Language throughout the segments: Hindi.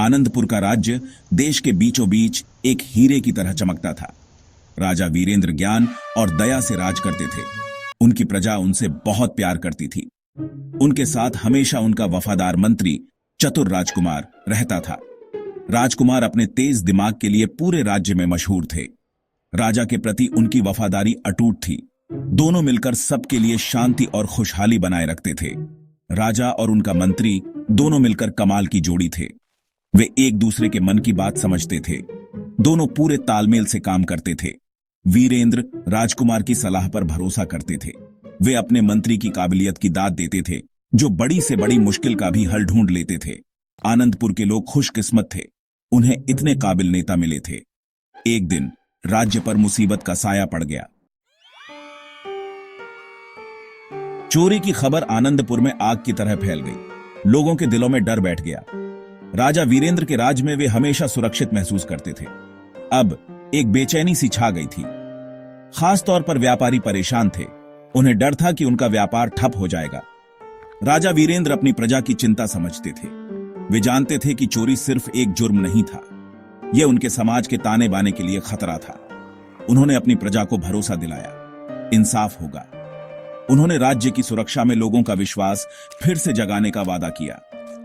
आनंदपुर का राज्य देश के बीचों बीच एक हीरे की तरह चमकता था। राजा वीरेंद्र ज्ञान और दया से राज करते थे। उनकी प्रजा उनसे बहुत प्यार करती थी। उनके साथ हमेशा उनका वफादार मंत्री चतुर राजकुमार रहता था। राजकुमार अपने तेज दिमाग के लिए पूरे राज्य में मशहूर थे। राजा के प्रति उनकी वफादारी अटूट थी। दोनों मिलकर सबके लिए शांति और खुशहाली बनाए रखते थे। राजा और उनका मंत्री दोनों मिलकर कमाल की जोड़ी थे। वे एक दूसरे के मन की बात समझते थे। दोनों पूरे तालमेल से काम करते थे। वीरेंद्र राजकुमार की सलाह पर भरोसा करते थे। वे अपने मंत्री की काबिलियत की दाद देते थे, जो बड़ी से बड़ी मुश्किल का भी हल ढूंढ लेते थे। आनंदपुर के लोग खुशकिस्मत थे, उन्हें इतने काबिल नेता मिले थे। एक दिन राज्य पर मुसीबत का साया पड़ गया। चोरी की खबर आनंदपुर में आग की तरह फैल गई। लोगों के दिलों में डर बैठ गया। राजा वीरेंद्र के राज में वे हमेशा सुरक्षित महसूस करते थे। अब एक बेचैनी सी छा गई थी। खास तौर पर व्यापारी परेशान थे। उन्हें डर था कि उनका व्यापार ठप हो जाएगा। राजा वीरेंद्र अपनी प्रजा की चिंता समझते थे। वे जानते थे कि चोरी सिर्फ एक जुर्म नहीं था, यह उनके समाज के ताने बाने के लिए खतरा था। उन्होंने अपनी प्रजा को भरोसा दिलाया, इंसाफ होगा। उन्होंने राज्य की सुरक्षा में लोगों का विश्वास फिर से जगाने का वादा किया।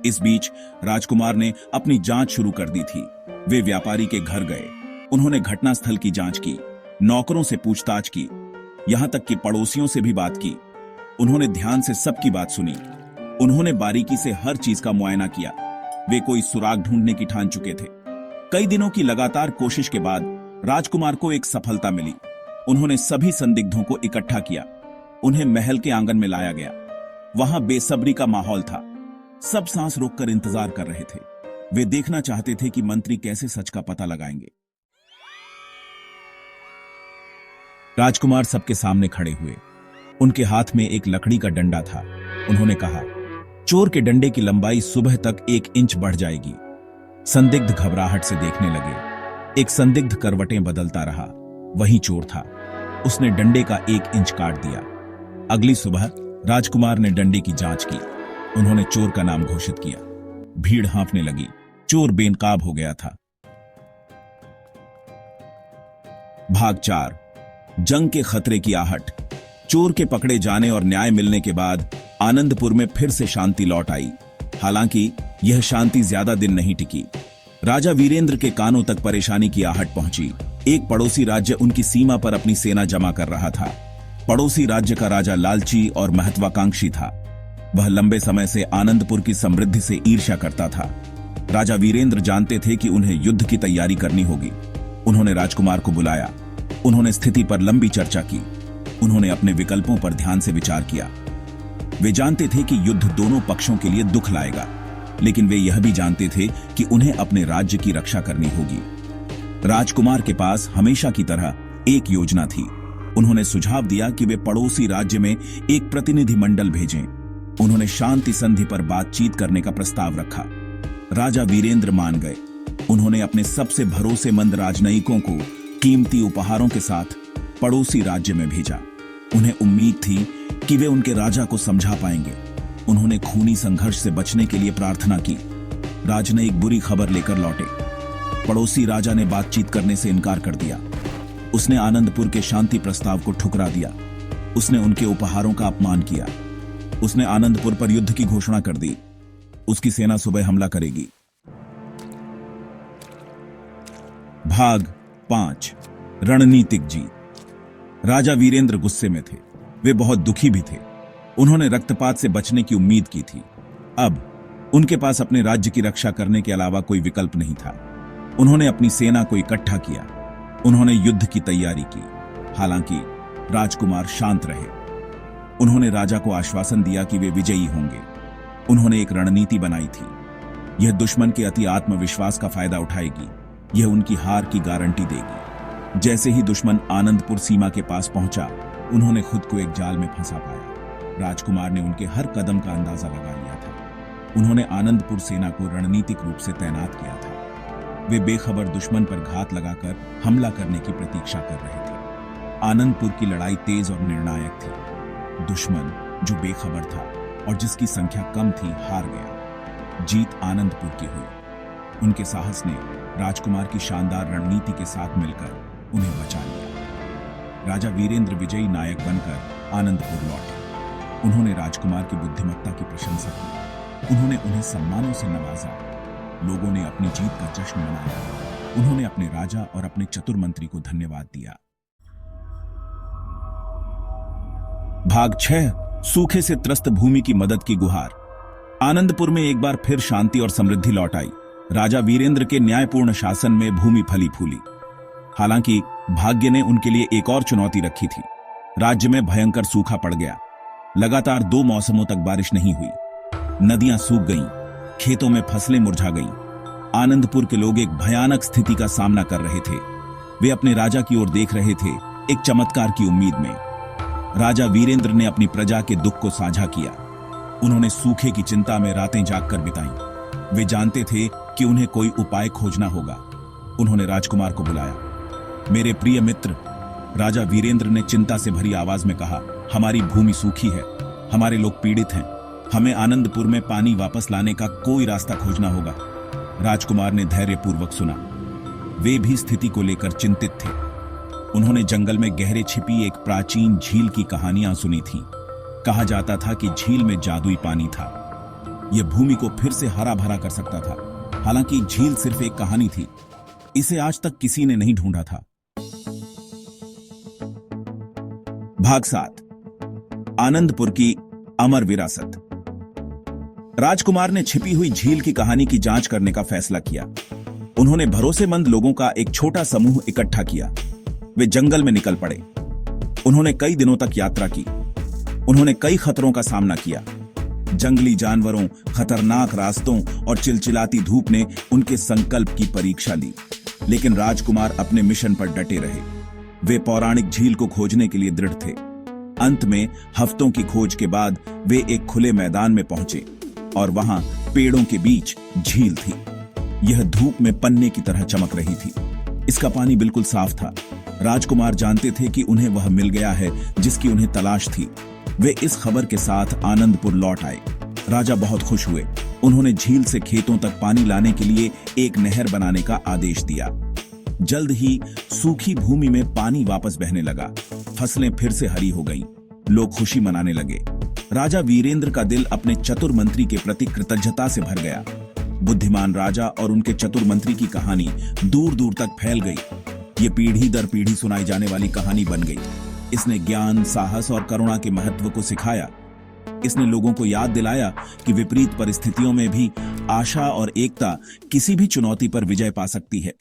इस बीच राजकुमार ने अपनी जांच शुरू कर दी थी। वे व्यापारी के घर गए। उन्होंने घटनास्थल की जांच की, नौकरों से पूछताछ की, यहां तक कि पड़ोसियों से भी बात की। उन्होंने ध्यान से सबकी बात सुनी। उन्होंने बारीकी से हर चीज का मुआयना किया। वे कोई सुराग ढूंढने की ठान चुके थे। कई दिनों की लगातार कोशिश के बाद राजकुमार को एक सफलता मिली। उन्होंने सभी संदिग्धों को इकट्ठा किया। उन्हें महल के आंगन में लाया गया। वहां बेसब्री का माहौल था। सब सांस रोककर इंतजार कर रहे थे। वे देखना चाहते थे कि मंत्री कैसे सच का पता लगाएंगे। राजकुमार सबके सामने खड़े हुए। उनके हाथ में एक लकड़ी का डंडा था। उन्होंने कहा, चोर के डंडे की लंबाई सुबह तक 1 इंच बढ़ जाएगी। संदिग्ध घबराहट से देखने लगे। एक संदिग्ध करवटें बदलता रहा। वही चोर था। उसने डंडे का 1 इंच काट दिया। अगली सुबह राजकुमार ने डंडे की जांच की। उन्होंने चोर का नाम घोषित किया। भीड़ हाँफने लगी। चोर बेनकाब हो गया था। भाग 4, जंग के खतरे की आहट। चोर के पकड़े जाने और न्याय मिलने के बाद आनंदपुर में फिर से शांति लौट आई। हालांकि यह शांति ज्यादा दिन नहीं टिकी। राजा वीरेंद्र के कानों तक परेशानी की आहट पहुंची। एक पड़ोसी राज्य उनकी सीमा पर अपनी सेना जमा कर रहा था। पड़ोसी राज्य का राजा लालची और महत्वाकांक्षी था। वह लंबे समय से आनंदपुर की समृद्धि से ईर्ष्या करता था। राजा वीरेंद्र जानते थे कि उन्हें युद्ध की तैयारी करनी होगी। उन्होंने राजकुमार को बुलाया। उन्होंने स्थिति पर लंबी चर्चा की। उन्होंने अपने विकल्पों पर ध्यान से विचार किया। वे जानते थे कि युद्ध दोनों पक्षों के लिए दुख लाएगा, लेकिन वे यह भी जानते थे कि उन्हें अपने राज्य की रक्षा करनी होगी। राजकुमार के पास हमेशा की तरह एक योजना थी। उन्होंने सुझाव दिया कि वे पड़ोसी राज्य में एक प्रतिनिधि मंडल भेजें। उन्होंने शांति संधि पर बातचीत करने का प्रस्ताव रखा। राजा वीरेंद्र मान गए। उन्होंने अपने सबसे भरोसेमंद राजनयिकों को कीमती उपहारों के साथ पड़ोसी राज्य में भेजा। उन्हें उम्मीद थी कि वे उनके राजा को समझा पाएंगे। उन्होंने खूनी संघर्ष से बचने के लिए प्रार्थना की। राजनयिक बुरी खबर लेकर लौटे। पड़ोसी राजा ने बातचीत करने से इनकार कर दिया। उसने आनंदपुर के शांति प्रस्ताव को ठुकरा दिया। उसने उनके उपहारों का अपमान किया। उसने आनंदपुर पर युद्ध की घोषणा कर दी। उसकी सेना सुबह हमला करेगी। भाग 5, रणनीतिक जीत। राजा वीरेंद्र गुस्से में थे। वे बहुत दुखी भी थे। उन्होंने रक्तपात से बचने की उम्मीद की थी। अब उनके पास अपने राज्य की रक्षा करने के अलावा कोई विकल्प नहीं था। उन्होंने अपनी सेना को इकट्ठा किया। उन्होंने युद्ध की तैयारी की। हालांकि राजकुमार शांत रहे। उन्होंने राजा को आश्वासन दिया कि वे विजयी होंगे। उन्होंने एक रणनीति बनाई थी। यह दुश्मन के अति आत्मविश्वास का फायदा उठाएगी। यह उनकी हार की गारंटी देगी। जैसे ही दुश्मन आनंदपुर सीमा के पास पहुंचा, उन्होंने खुद को एक जाल में फंसा पाया। राजकुमार ने उनके हर कदम का अंदाजा लगा लिया था। उन्होंने आनंदपुर सेना को रणनीतिक रूप से तैनात किया था। वे बेखबर दुश्मन पर घात लगाकर हमला करने की प्रतीक्षा कर रहे थे। आनंदपुर की लड़ाई तेज और निर्णायक थी। दुश्मन, जो बेखबर था और जिसकी संख्या कम थी, हार गया। जीत आनंदपुर की हुई। उनके साहस ने राजकुमार की शानदार रणनीति के साथ मिलकर उन्हें बचा लिया। राजा वीरेंद्र विजयी नायक बनकर आनंदपुर लौटे। उन्होंने राजकुमार की बुद्धिमत्ता की प्रशंसा की। उन्होंने उन्हें सम्मानों से नवाजा। लोगों ने अपनी जीत का जश्न मनाया। उन्होंने अपने राजा और अपने चतुर मंत्री को धन्यवाद दिया। भाग 6 सूखे से त्रस्त भूमि की मदद की गुहार। आनंदपुर में एक बार फिर शांति और समृद्धि लौट आई। राजा वीरेंद्र के न्यायपूर्ण शासन में भूमि फली फूली। हालांकि भाग्य ने उनके लिए एक और चुनौती रखी थी। राज्य में भयंकर सूखा पड़ गया। लगातार 2 मौसमों तक बारिश नहीं हुई। नदियां सूख गईं, खेतों में फसलें मुरझा गईं। आनंदपुर के लोग एक भयानक स्थिति का सामना कर रहे थे। वे अपने राजा की ओर देख रहे थे, एक चमत्कार की उम्मीद में। राजा वीरेंद्र ने अपनी प्रजा के दुख को साझा किया। उन्होंने सूखे की चिंता में रातें जागकर बिताईं। वे जानते थे कि उन्हें कोई उपाय खोजना होगा। उन्होंने राजकुमार को बुलाया। मेरे प्रिय मित्र, राजा वीरेंद्र ने चिंता से भरी आवाज में कहा, हमारी भूमि सूखी है, हमारे लोग पीड़ित हैं। हमें आनंदपुर में पानी वापस लाने का कोई रास्ता खोजना होगा। राजकुमार ने धैर्यपूर्वक सुना। वे भी स्थिति को लेकर चिंतित थे। उन्होंने जंगल में गहरे छिपी एक प्राचीन झील की कहानियां सुनी थी। कहा जाता था कि झील में जादुई पानी था। यह भूमि को फिर से हरा भरा कर सकता था। हालांकि झील सिर्फ एक कहानी थी। इसे आज तक किसी ने नहीं ढूंढा था। भाग 7 आनंदपुर की अमर विरासत। राजकुमार ने छिपी हुई झील की कहानी की जांच करने का फैसला किया। उन्होंने भरोसेमंद लोगों का एक छोटा समूह इकट्ठा किया। वे जंगल में निकल पड़े। उन्होंने कई दिनों तक यात्रा की। उन्होंने कई खतरों का सामना किया। जंगली जानवरों, खतरनाक रास्तों और चिलचिलाती धूप ने उनके संकल्प की परीक्षा ली। लेकिन राजकुमार अपने मिशन पर डटे रहे। वे पौराणिक झील को खोजने के लिए दृढ़ थे। अंत में हफ्तों की खोज के बाद वे एक खुले मैदान में पहुंचे और वहां पेड़ों के बीच झील थी। यह धूप में पन्ने की तरह चमक रही थी। इसका पानी बिल्कुल साफ था। राजकुमार जानते थे कि उन्हें वह मिल गया है जिसकी उन्हें तलाश थी। वे इस खबर के साथ आनंदपुर लौट आए। राजा बहुत खुश हुए। उन्होंने झील से खेतों तक पानी लाने के लिए एक नहर बनाने का आदेश दिया। जल्द ही सूखी भूमि में पानी वापस बहने लगा। फसलें फिर से हरी हो गईं। लोग खुशी मनाने लगे। राजा वीरेंद्र का दिल अपने चतुर मंत्री के प्रति कृतज्ञता से भर गया। बुद्धिमान राजा और उनके चतुर मंत्री की कहानी दूर दूर तक फैल गई। ये पीढ़ी दर पीढ़ी सुनाई जाने वाली कहानी बन गई। इसने ज्ञान, साहस और करुणा के महत्व को सिखाया। इसने लोगों को याद दिलाया कि विपरीत परिस्थितियों में भी आशा और एकता किसी भी चुनौती पर विजय पा सकती है।